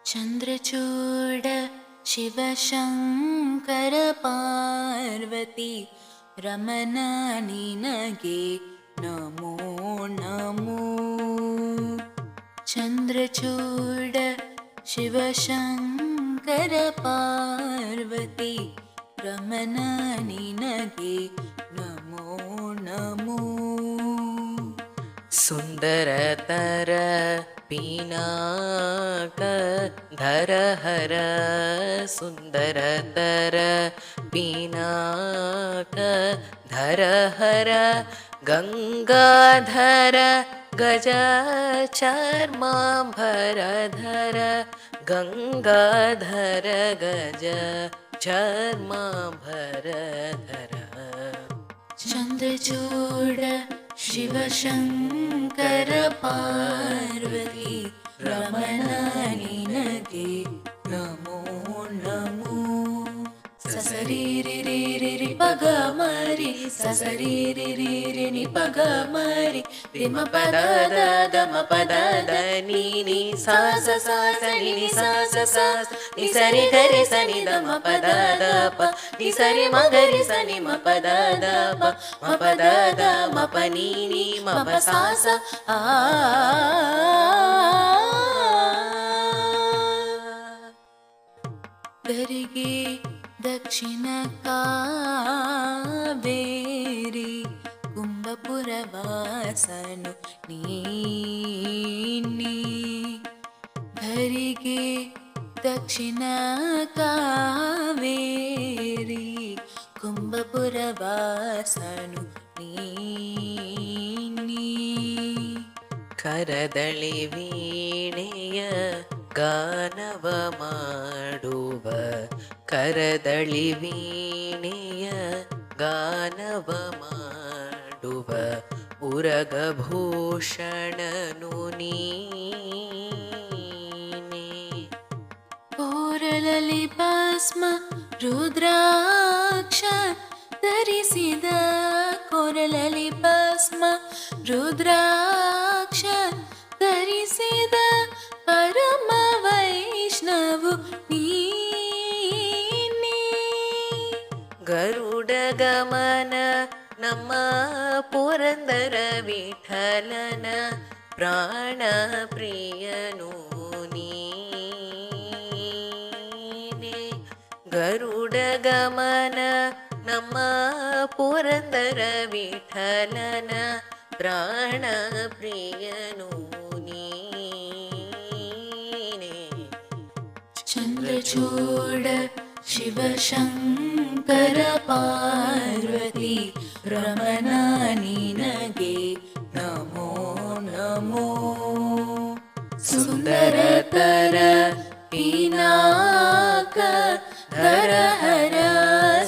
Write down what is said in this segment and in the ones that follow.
ಚಂದ್ರಚೂಡ ಶಿವಶಂಕರ ಪಾರ್ವತಿ ರಮಣ ನಿನಗೆ ನಮೋ ನಮೋ. ಚಂದ್ರಚೂಡ ಶಿವಶಂಕರ ಪಾರ್ವತಿ ರಮಣ ನಿನಗೆ ನಮೋ ನಮೋ. ಸುಂದರತರ ಪಿನಾಕ ಧರಹರ ಸುಂದರತರ ಪಿನಾಕ ಧರಹರ ಗಂಗಾಧರ ಗಜ ಚರ್ಮಾಂಬರಧರ ಗಂಗಾಧರ ಗಜ ಚರ್ಮಾಂಬರಧರ. ಚಂದ್ರಚೂಡ ಶಿವಶಂಕರ ಪಾರ್ವತಿ ರಮಣ ನಿನಗೆ ನಮೋ ನಮೋ. ಸಸರಿ ರಿ ರಿ ರಿ ರಿ ಪಗ ಮರಿ ಸಸರಿ ರಿ ರಿ ರಿ ನಿ ಪಗ ಮರಿ ರಿಮ ಪದ ದ ದ ಮ ಪದ ದ ನೀ ನಿ ಸಾ ಸ ಸಾ ಸ ನಿ ನಿ ಸಾ ಸ ಸಾ ನಿ ಸರಿ ಗ ರಿ ಸ ನಿ ದ ಮ ಪದ ದ ಪ ನಿ ಸರಿ ಮ ಗ ರಿ ಸ ನಿ ಮ ಪದ ದ ಪ ಮ ಪದ ದ ಮ ಪ ನೀ ನಿ ಮ ಪ ಸಾ ಸ ಆ. ಗರಿಗೆ ದಕ್ಷಿಣ ಕಾವೇರಿ ಕುಂಭಪುರ ವಾಸನು ನೀನೇ. ಧರಿಗೆ ದಕ್ಷಿಣ ಕಾವೇರಿ ಕುಂಭಪುರ ವಾಸನು ನೀನೇ. ಕರದಳಿ ವೀಣೆಯ ಗಾನವ ಮಾಡುವ ಕರದಳಿ ವೀಣೆಯ ಗಾನವ ಮಾಡುವ ಉರಗಭೂಷಣನು ನೀನೇ. ಕೋರಲಲ್ಲಿ ಭಸ್ಮ ರುದ್ರಾಕ್ಷ ಧರಿಸಿದ ಕೋರಲಲ್ಲಿ ಭಸ್ಮ ರುದ್ರಾಕ್ಷ ಧರಿಸಿದ ಪರಮ ವೈಷ್ಣವು ನೀನೇ. ಗರುಡ ಗಮನ ನಮ್ಮ ಪುರಂದರ ವಿಠಲನ ಪ್ರಾಣ ಪ್ರಿಯನು ನೀನೇ. ಗರುಡ ಗಮನ ನಮ್ಮ ಪುರಂದರ ವಿಠಲನ ಪ್ರಾಣ ಪ್ರಿಯನು ನೀನೇ. ಚಂದ್ರಚೂಡ ಶಿವಶಂಕರ ಪಾರ್ವತಿ ರಮಣ ನಿನಗೆ ನಮೋ ನಮೋ. ಸುಂದರತರ ಪಿನಾಕ ಧರಹರ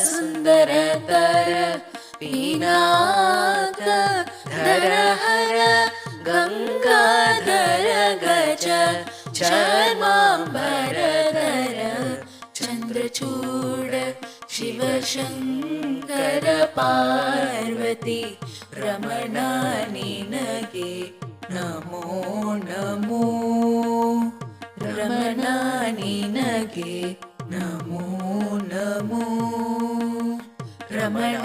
ಸುಂದರತರ ಪಿನಾಕ ಧರಹರ ಗಂಗಾಧರ ಗಜ ಚರ್ಮಾಂಬರಧರ. ಚಂದ್ರಚೂಡ ಶಿವಶಂಕರ ಪಾರ್ವತಿ ರಮಣ ನಿನಗೆ ನಮೋ ನಮೋ. ರಮಣ ನಿನಗೆ ನಮೋ ನಮೋ. ರಮಣ